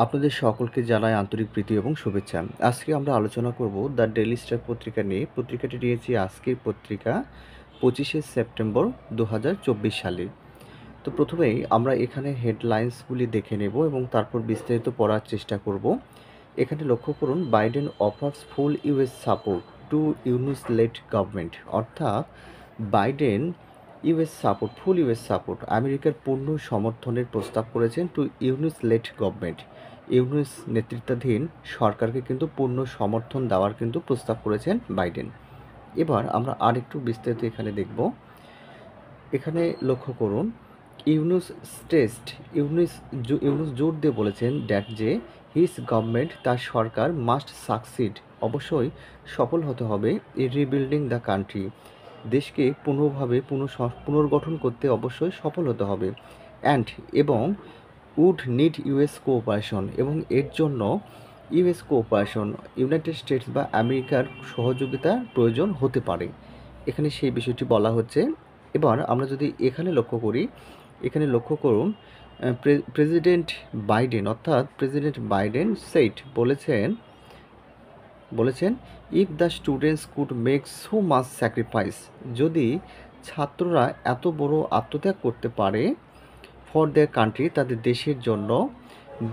আপনাদের সকলকে জানাই আন্তরিক প্রীতি এবং শুভেচ্ছা। আজকে আমরা আলোচনা করব দ্য ডেইলি স্টার পত্রিকা নিয়ে। পত্রিকাটি দিয়েছি আজকের পত্রিকা 25শে সেপ্টেম্বর 2024 সালে। তো প্রথমেই আমরা এখানে হেডলাইন্সগুলি দেখে নেব এবং তারপর বিস্তারিত পড়ার চেষ্টা করব। এখানে লক্ষ্য করুন, Biden offers full US support to Yunus led government. অর্থাৎ বাইডেন ফুল ইউএস সাপোর্ট, আমেরিকার পূর্ণ সমর্থনের প্রস্তাব করেছেন to Yunus led government. Yunus নেতৃত্বাধীন সরকারকে কিন্তু পূর্ণ সমর্থন দেওয়ার কিন্তু প্রস্তাব করেছেন বাইডেন। এবার আমরা আরেকটু বিস্তারিত এখানে দেখব। এখানে লক্ষ্য করুন, ইউনুস জোর দিয়ে বলেছেন যে হিজ গভর্নমেন্ট, তার সরকার মাস্ট সাকসিড, অবশ্যই সফল হতে হবে, রিবিল্ডিং দ্য কান্ট্রি, দেশকে পুনর্গঠন করতে অবশ্যই সফল হতে হবে, এবং উড নিড ইউএস কোঅপারেশন, এবং এর জন্য ইউএস কোঅপারেশন, ইউনাইটেড স্টেটস বা আমেরিকার সহযোগিতার প্রয়োজন হতে পারে। এখানে সেই বিষয়টি বলা হচ্ছে। এবার আমরা যদি এখানে লক্ষ্য করুন, প্রেসিডেন্ট বাইডেন বলেছেন if the students could make so much sacrifice, যদি ছাত্ররা এত বড় আত্মত্যাগ করতে পারে ফর দেয়ার কান্ট্রি, তাদের দেশের জন্য,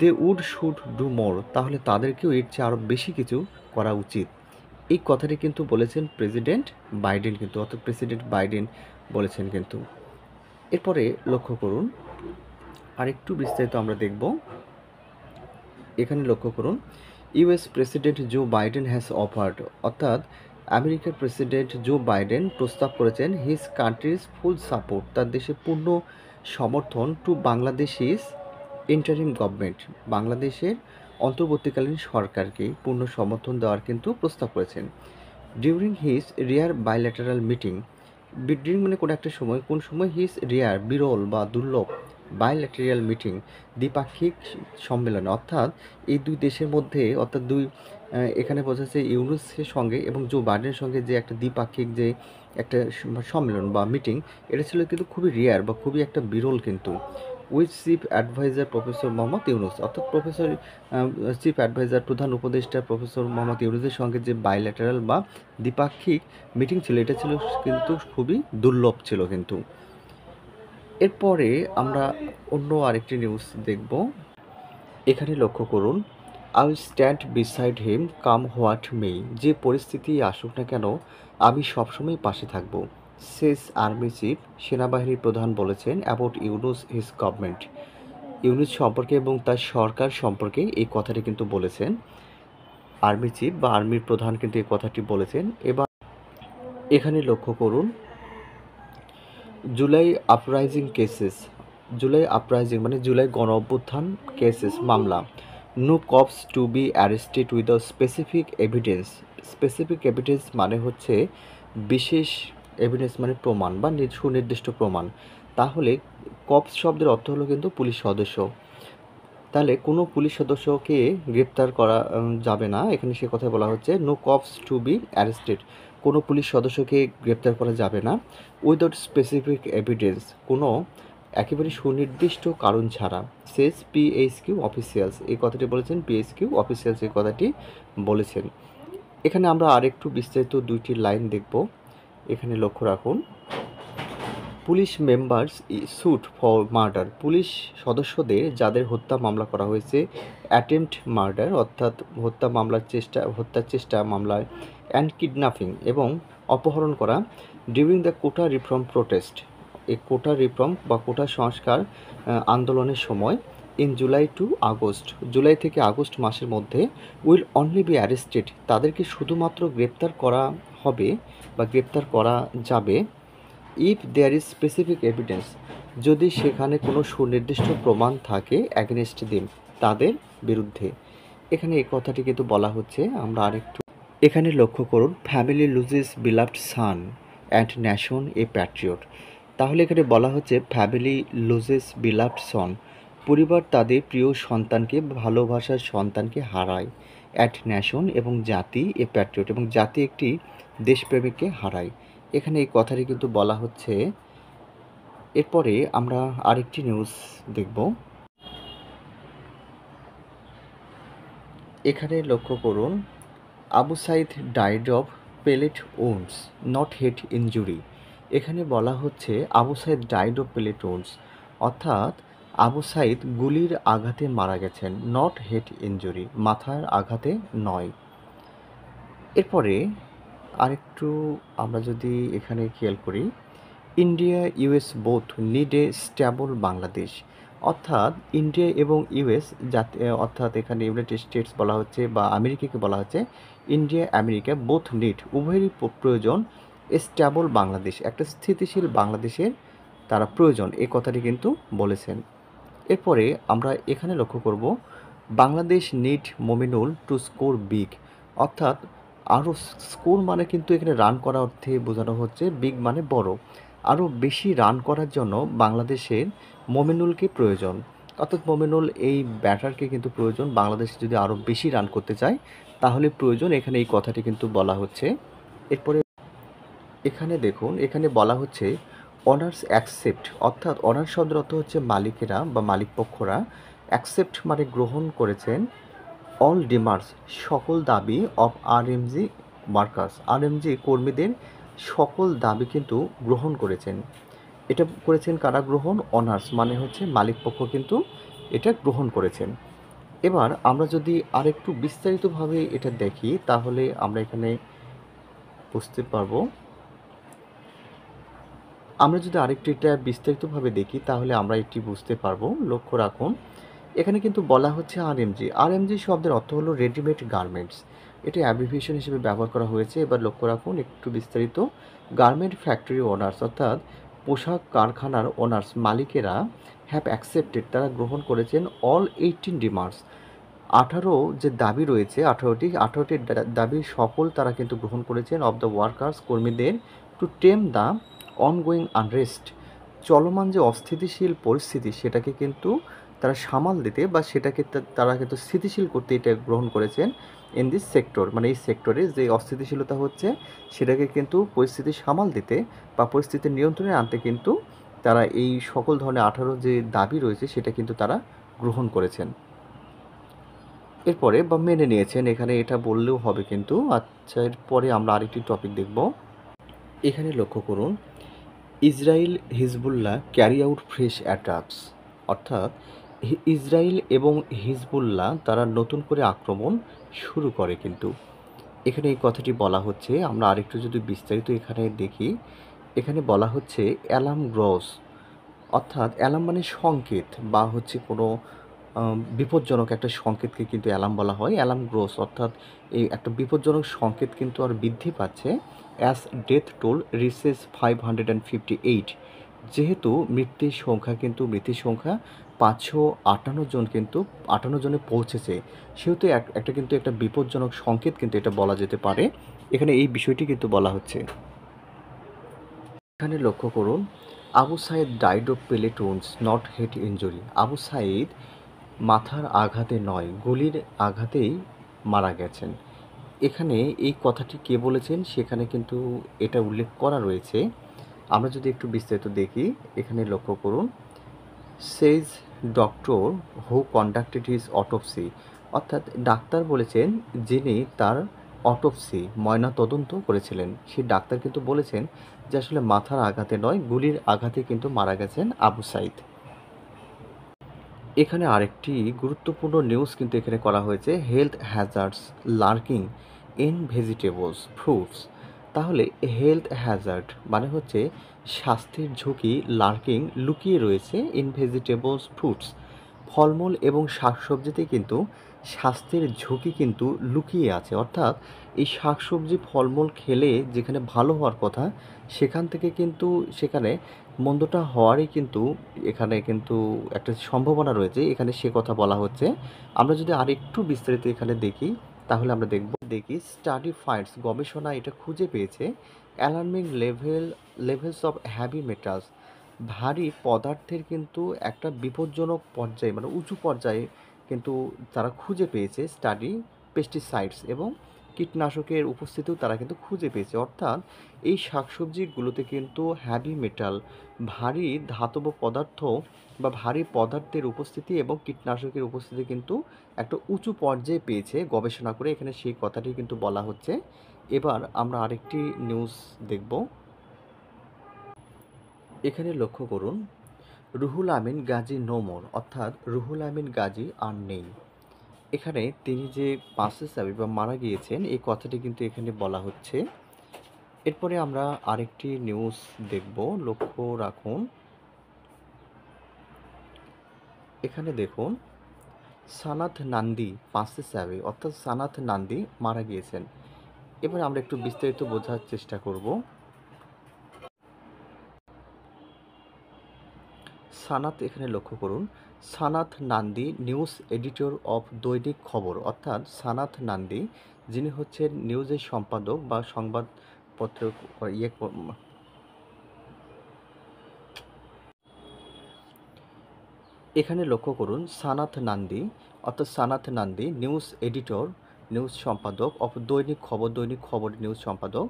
দে শুড ডু মোর, তাহলে তাদেরকেও এর চেয়ে আরও বেশি কিছু করা উচিত। এই কথাটি কিন্তু বলেছেন প্রেসিডেন্ট বাইডেন বলেছেন কিন্তু। এরপরে লক্ষ্য করুন, আরেকটু বিস্তারিত আমরা দেখব। এখানে লক্ষ্য করুন, US president Joe Biden has offered, অর্থাৎ আমেরিকার প্রেসিডেন্ট জো বাইডেন প্রস্তাব করেছেন হিজ কান্ট্রিজ ফুল সাপোর্ট, তার দেশের পূর্ণ সমর্থন, টু বাংলাদেশিস ইন্টারিম গভর্নমেন্ট, বাংলাদেশের অন্তর্বর্তীকালীন সরকারকে পূর্ণ সমর্থন দেওয়ার কিন্তু প্রস্তাব করেছেন। ডিউরিং হিজ রিয়ার বাইল্যাটারাল মিটিং, ডিউরিং মানে কোন সময় হিজ রিয়ার বিরল বা দুর্লভ, বাইল্যাটারাল মিটিং দ্বিপাক্ষিক সম্মেলন, অর্থাৎ এই দুই দেশের মধ্যে, এখানে বোঝাচ্ছে ইউনুসের সঙ্গে এবং জো বাইডেনের সঙ্গে যে একটা দ্বিপাক্ষিক যে একটা সম্মেলন বা মিটিং, এটা ছিল কিন্তু খুবই রিয়ার বা খুবই একটা বিরল কিন্তু, with chief adviser professor Mohammad Yunus, অর্থাৎ চিফ অ্যাডভাইজার প্রধান উপদেষ্টা প্রফেসর মোহাম্মদ ইউনুসের সঙ্গে যে বাইল্যাটারাল বা দ্বিপাক্ষিক মিটিং ছিল, এটা ছিল কিন্তু খুবই দুর্লভ ছিল কিন্তু। এরপরে আমরা অন্য আরেকটি নিউজ দেখব। এখানে লক্ষ্য করুন, I will stand beside him come what may, যে পরিস্থিতি আসুক না কেন আমি সবসময় পাশে থাকব, সেস আর্মি চিফ, সেনাবাহিনীর প্রধান বলেছেন about Yunus his government, Yunus সম্পর্কে এবং তার সরকার সম্পর্কে এই কথাটি কিন্তু বলেছেন আর্মি চিফ বা আর্মির প্রধান কিন্তু এই কথাটি বলেছেন। এবার এখানে লক্ষ্য করুন, জুলাই আপরাইজিং মানে জুলাই গণ অভ্যুত্থান কেসেস, মামলা, no cops to be arrested without specific evidence মানে হচ্ছে বিশেষ এভিডেন্স মানে প্রমাণ বা সুনির্দিষ্ট প্রমাণ। তাহলে কপস শব্দের অর্থ হলো কিন্তু পুলিশ সদস্য, তাহলে কোনো পুলিশ সদস্যকে গ্রেপ্তার করা যাবে না। এখানে সে কথায় বলা হচ্ছে no cops to be arrested, কোনো পুলিশ সদস্যকে গ্রেপ্তার করা যাবে না উইদাউট স্পেসিফিক এভিডেন্স, কোনো একেবারে সুনির্দিষ্ট কারণ ছাড়া, সেস পিএইচকিউ অফিসিয়ালস, এই কথাটি বলেছেন পিএইচকিউ অফিসিয়ালস, এই কথাটি বলেছেন। এখানে আমরা আরেকটু বিস্তারিত দুইটি লাইন দেখব। এখানে লক্ষ্য রাখুন, police members sued for murder, police সদস্যদের যাদের হত্যা মামলা করা হয়েছে অ্যাটেম্পট মার্ডার, অর্থাৎ হত্যার চেষ্টা মামলায়, অ্যান্ড কিডন্যাপিং এবং অপহরণ করা, during the quota reform protest, এই কোটা রিফর্ম বা কোটা সংস্কার আন্দোলনের সময়, ইন জুলাই থেকে আগস্ট মাসের মধ্যে, উইল অনলি বি অ্যারেস্টেড, তাদেরকে শুধুমাত্র গ্রেপ্তার করা হবে বা গ্রেপ্তার করা যাবে, if there is specific evidence, যদি সেখানে কোনো সুনির্দিষ্ট প্রমাণ থাকে অ্যাগেনস্ট দিম, তাদের বিরুদ্ধে। এখানে এই কথাটি কিন্তু বলা হচ্ছে। আমরা আরেকটু এখানে লক্ষ্য করুন, family loses beloved son and nation a patriot, তাহলে এখানে বলা হচ্ছে ফ্যামিলি লুজেস বিলাভড সন, পরিবার তাদের প্রিয় সন্তানকে, ভালোবাসার সন্তানকে হারায়, অ্যাট ন্যাশন এবং জাতি, এ প্যাট্রিয়ট এবং জাতি একটি দেশপ্রেমিককে হারায়। এখানে এই কথাটি কিন্তু বলা হচ্ছে। এরপরে আমরা আরেকটি নিউজ দেখব। এখানে লক্ষ্য করুন, Abu Sayeed died of pellet wounds not head injury. এখানে বলা হচ্ছে Abu Sayeed died of pellet wounds, অর্থাৎ আবু সাইদ গুলির আঘাতে মারা গেছেন, নট হেড ইনজুরি, মাথার আঘাতে নয়। এরপরে আরেকটু আমরা যদি এখানে খেয়াল করি, India US both need a stable Bangladesh, অর্থাৎ ইন্ডিয়া এবং ইউএস যাতে, অর্থাৎ এখানে ইউনাইটেড স্টেটস বলা হচ্ছে বা আমেরিকাকে বলা হচ্ছে, ইন্ডিয়া আমেরিকা বোথ নিড উভয়েরই প্রয়োজন, স্ট্যাবল বাংলাদেশ একটা স্থিতিশীল বাংলাদেশের তারা প্রয়োজন, এই কথাটি কিন্তু বলেছেন। এরপরে আমরা এখানে লক্ষ্য করব, Bangladesh need Mominul to score big, অর্থাৎ আরও স্কোর মানে কিন্তু এখানে রান করা অর্থে বোঝানো হচ্ছে, বিগ মানে বড়, আরও বেশি রান করার জন্য বাংলাদেশের মমিনুলকে প্রয়োজন, অর্থাৎ মমিনুল এই ব্যাটারকে কিন্তু প্রয়োজন, বাংলাদেশ যদি আরও বেশি রান করতে চায় তাহলে প্রয়োজন, এখানে এই কথাটি কিন্তু বলা হচ্ছে। এরপরে এখানে দেখুন, এখানে বলা হচ্ছে অনার্স অ্যাকসেপ্ট, অর্থাৎ অনার্স শব্দের অর্থ হচ্ছে মালিকেরা বা মালিকপক্ষরা, অ্যাকসেপ্ট মানে গ্রহণ করেছেন, অল ডিমান্ডস সকল দাবি অফ আরএমজি ওয়ার্কার্স, আরএমজি কর্মীদের সকল দাবি কিন্তু গ্রহণ করেছেন। এটা করেছেন কারা গ্রহণ? অনার্স মানে হচ্ছে মালিকপক্ষ কিন্তু এটা গ্রহণ করেছেন। এবার আমরা যদি আরেকটু বিস্তারিতভাবে এটা দেখি তাহলে আমরা এখানে বুঝতে পারবো। আমরা যদি আরেকটু এটা বিস্তারিতভাবে দেখি তাহলে আমরা এটি বুঝতে পারবো। লক্ষ্য রাখুন, এখানে কিন্তু বলা হচ্ছে আরএমজি, আরএমজি শব্দের অর্থ হলো রেডিমেড গার্মেন্টস, এটি অ্যাব্রিভিয়েশন হিসেবে ব্যবহার করা হয়েছে। এবার লক্ষ্য রাখুন একটু বিস্তারিত, গার্মেন্ট ফ্যাক্টরি ওনার্স, অর্থাৎ পোশাক কারখানার ওনার্স মালিকেরা, হ্যাভ অ্যাকসেপ্টেড তারা গ্রহণ করেছেন, অল 18 ডিমান্ডস 18 যে দাবি রয়েছে, 18টি দাবি সকল তারা কিন্তু গ্রহণ করেছেন, অফ দ্য ওয়ার্কার্স কর্মীদের, টু টেম দ্য অনগোয়িং আনরেস্ট চলমান যে অস্থিতিশীল পরিস্থিতি সেটাকে কিন্তু তারা সামাল দিতে বা সেটাকে তারা কিন্তু স্থিতিশীল করতে এটা গ্রহণ করেছেন, ইন দিস সেক্টর মানে এই সেক্টরে যে অস্থিতিশীলতা হচ্ছে সেটাকে কিন্তু পরিস্থিতি সামাল দিতে বা পরিস্থিতি নিয়ন্ত্রণে আনতে কিন্তু তারা এই সকল ধরনের 18 যে দাবি রয়েছে সেটা কিন্তু তারা গ্রহণ করেছেন। এরপরে বা মেনে নিয়েছেন, এখানে এটা বললেও হবে কিন্তু। আচ্ছা, এরপরে আমরা আরেকটি টপিক দেখব। এখানে লক্ষ্য করুন, Israel Hezbollah carry out fresh attacks, অর্থাৎ ইসরায়েল এবং হিজবুল্লাহ তারা নতুন করে আক্রমণ শুরু করে কিন্তু এখানে এই কথাটি বলা হচ্ছে। আমরা আরেকটু যদি বিস্তারিত এখানে দেখি, এখানে বলা হচ্ছে অ্যালার্ম গ্রস, অর্থাৎ অ্যালার্ম মানে সংকেত বা হচ্ছে কোনো বিপজ্জনক একটা সংকেতকে কিন্তু অ্যালার্ম বলা হয়। অ্যালার্ম গ্রোস অর্থাৎ এই একটা বিপজ্জনক সংকেত কিন্তু আর বৃদ্ধি পাচ্ছে, অ্যাজ ডেথ টোল রিচেস 558, যেহেতু মৃত্যুর সংখ্যা 558 জন কিন্তু 58 জনে পৌঁছেছে, সেহেতু একটা কিন্তু একটা বিপজ্জনক সংকেত কিন্তু এটা বলা যেতে পারে। এখানে এই বিষয়টি কিন্তু বলা হচ্ছে। এখানে লক্ষ্য করুন, Abu Sayeed died of pellet wounds not head injury, Abu Sayeed মাথার আঘাতে নয় গুলির আঘাতেই মারা গেছেন। এখানে এই কথাটি কে বলেছেন সেখানে কিন্তু এটা উল্লেখ করা রয়েছে। আমরা যদি একটু বিস্তারিত দেখি, এখানে লক্ষ্য করুন, সেইজ ডক্টর হু কন্ডাক্টেড হিজ অটোপসি, অর্থাৎ ডাক্তার বলেছেন যিনি তার অটোপসি ময়নাতদন্ত করেছিলেন, সেই ডাক্তার কিন্তু বলেছেন যে আসলে মাথার আঘাতে নয় গুলির আঘাতে কিন্তু মারা গেছেন আবু সাইদ। এখানে আরেকটি গুরুত্বপূর্ণ নিউজ কিন্তু এখানে করা হয়েছে, health hazards lurking in vegetables fruits, তাহলে হেলথ হ্যাজার্ড মানে হচ্ছে স্বাস্থ্যের ঝুঁকি, লার্কিং লুকিয়ে রয়েছে, ইন ভেজিটেবলস ফ্রুটস ফলমূল এবং শাকসবজিতে কিন্তু স্বাস্থ্যের ঝুঁকি কিন্তু লুকিয়ে আছে, অর্থাৎ এই শাকসবজি ফলমূল খেলে যেখানে ভালো হওয়ার কথা সেখান থেকে কিন্তু সেখানে মন্দটা হওয়ারই কিন্তু এখানে কিন্তু একটা সম্ভাবনা রয়েছে, এখানে সে কথা বলা হচ্ছে। আমরা যদি আরেকটু বিস্তারিত এখানে দেখি তাহলে আমরা দেখি স্টাডি ফাইন্ডস গবেষণা এটা খুঁজে পেয়েছে, alarming levels of heavy metals ভারী পদার্থের কিন্তু একটা বিপজ্জনক পর্যায়ে মানে উঁচু পর্যায়ে কিন্তু তারা খুঁজে পেয়েছে, স্টাডি পেস্টিসাইডস এবং কীটনাশকের উপস্থিতিও তারা কিন্তু খুঁজে পেয়েছে। অর্থাৎ এই শাকসবজিগুলোতে কিন্তু হেভি মেটাল, ভারী ধাতব পদার্থ বা ভারী পদার্থের উপস্থিতি এবং কীটনাশকের উপস্থিতি কিন্তু একটা উঁচু পর্যায়ে পেয়েছে গবেষণা করে, এখানে সেই কথাটি কিন্তু বলা হচ্ছে। এবার আমরা আরেকটি নিউজ দেখব। এখানে লক্ষ্য করুন, রুহুল আমিন গাজী নো মোর, অর্থাৎ রুহুল আমিন গাজী আর নেই। এখানে তিনি যে পাসেস আবি বা মারা গিয়েছেন এই কথাটি কিন্তু এখানে বলা হচ্ছে। এরপরে আমরা আরেকটি নিউজ দেখব, লক্ষ্য রাখুন। এখানে দেখুন, সানাথ নান্দি পাসেস আবি, অর্থাৎ সানাথ নান্দি মারা গিয়েছেন। এবার আমরা একটু বিস্তারিত বোঝার চেষ্টা করব। সানাথ, এখানে লক্ষ্য করুন, Sanath Nandi news editor of দৈনিক খবর, অর্থাৎ সানাথ নান্দি যিনি হচ্ছেন নিউজের সম্পাদক বা সংবাদপত্র ইয়ে এখানে লক্ষ্য করুন, সানাথ নান্দি, অর্থাৎ Sanath Nandi news editor, news সম্পাদক অফ দৈনিক খবর, দৈনিক খবর নিউজ সম্পাদক,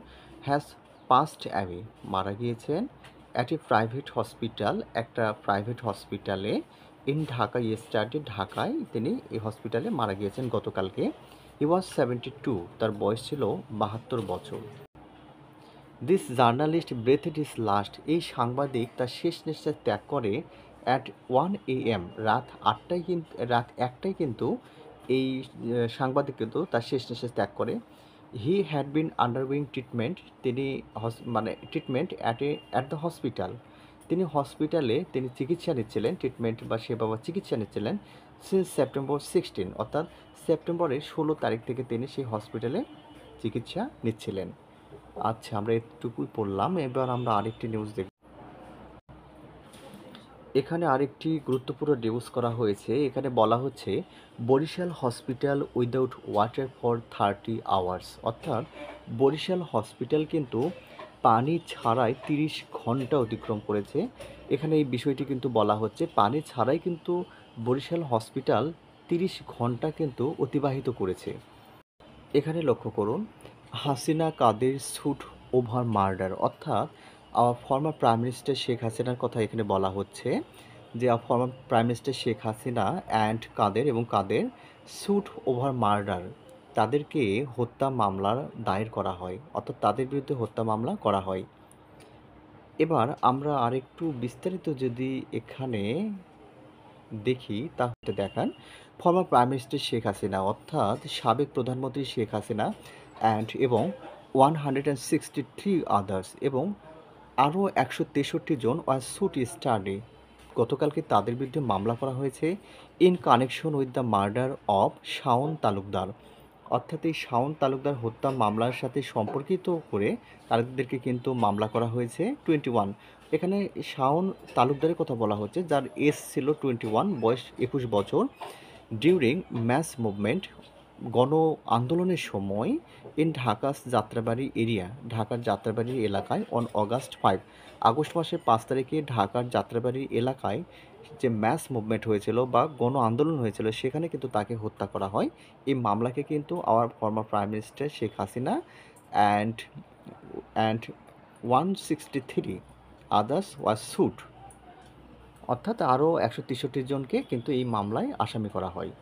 হ্যাজ পাস্ট অ্যাওয়ে, মারা গিয়েছেন অ্যাট এ প্রাইভেট হসপিটাল, একটা প্রাইভেট হসপিটালে ইন ঢাকা ইয়েস্টারডে, ঢাকায় তিনি এই হসপিটালে মারা গিয়েছেন গতকালকে। হি ওয়াজ 72, তার বয়স ছিল 72 বছর। This journalist breathed his last, এই সাংবাদিক তার শেষ নিঃশ্বাস ত্যাগ করে অ্যাট 1 AM, রাত 1টায় কিন্তু এই সাংবাদিক কিন্তু তার শেষ নিঃশ্বাস ত্যাগ করে। He had been undergoing treatment, তিনি ট্রিটমেন্ট অ্যাট দ্য হসপিটাল, তিনি হসপিটালে তিনি চিকিৎসা নিচ্ছিলেন, ট্রিটমেন্ট বা সেবা বা চিকিৎসা নিচ্ছিলেন সিন্স সেপ্টেম্বর 16, অর্থাৎ সেপ্টেম্বরের 16 তারিখ থেকে তিনি সেই হসপিটালে চিকিৎসা নিচ্ছিলেন। আচ্ছা, আমরা এতটুকুই পড়লাম। এবার আমরা আরেকটি নিউজ দেখব। এখানে আরেকটি গুরুত্বপূর্ণ নিউজ করা হয়েছে। এখানে বলা হচ্ছে Barishal hospital without water for 30 hours, অর্থাৎ বরিশাল হসপিটাল কিন্তু পানি ছাড়াই 30 ঘন্টা অতিক্রম করেছে। এখানে এই বিষয়টি কিন্তু বলা হচ্ছে, পানি ছাড়াই কিন্তু বরিশাল হসপিটাল 30 ঘন্টা কিন্তু অতিবাহিত করেছে। এখানে লক্ষ্য করুন, Hasina Quader suit over murder, অর্থাৎ ফর্মার প্রাইম মিনিস্টার শেখ হাসিনার কথা এখানে বলা হচ্ছে যে former prime minister Sheikh Hasina and Quader এবং কাদের স্যুট ওভার মার্ডার, তাদেরকে হত্যা মামলার দায়ের করা হয়, অর্থাৎ তাদের বিরুদ্ধে হত্যা মামলা করা হয়। এবার আমরা আরেকটু বিস্তারিত যদি এখানে দেখি তাহলে দেখান, former prime minister Sheikh Hasina, অর্থাৎ সাবেক প্রধানমন্ত্রী শেখ হাসিনা এবং 163 আদার্স, এবং আরও 163 জন ওয়ার স্যুট স্টাডি, গতকালকে তাদের বিরুদ্ধে মামলা করা হয়েছে in connection with the murder of Shaon Talukdar, অর্থাৎ এই শাওন তালুকদার হত্যা মামলার সাথে সম্পর্কিত করে তাদেরকে কিন্তু মামলা করা হয়েছে 21। এখানে শাওন তালুকদারের কথা বলা হচ্ছে যার এজ ছিল 21, বয়স 21 বছর। ডিউরিং ম্যাস মুভমেন্ট, গণ আন্দোলনের সময় ইন ঢাকাস যাত্রাবাড়ি এরিয়া, ঢাকার যাত্রাবাড়ি এলাকায় অন অগাস্ট 5, আগস্ট মাসের 5 তারিখে ঢাকার যাত্রাবাড়ি এলাকায় যে ম্যাস মুভমেন্ট হয়েছিল বা গণ আন্দোলন হয়েছিল সেখানে কিন্তু তাকে হত্যা করা হয়। এই মামলাকে কিন্তু our former prime minister Sheikh Hasina and and 163 others was sued, অর্থাৎ আরও 163 জনকে কিন্তু এই মামলায় আসামি করা হয়।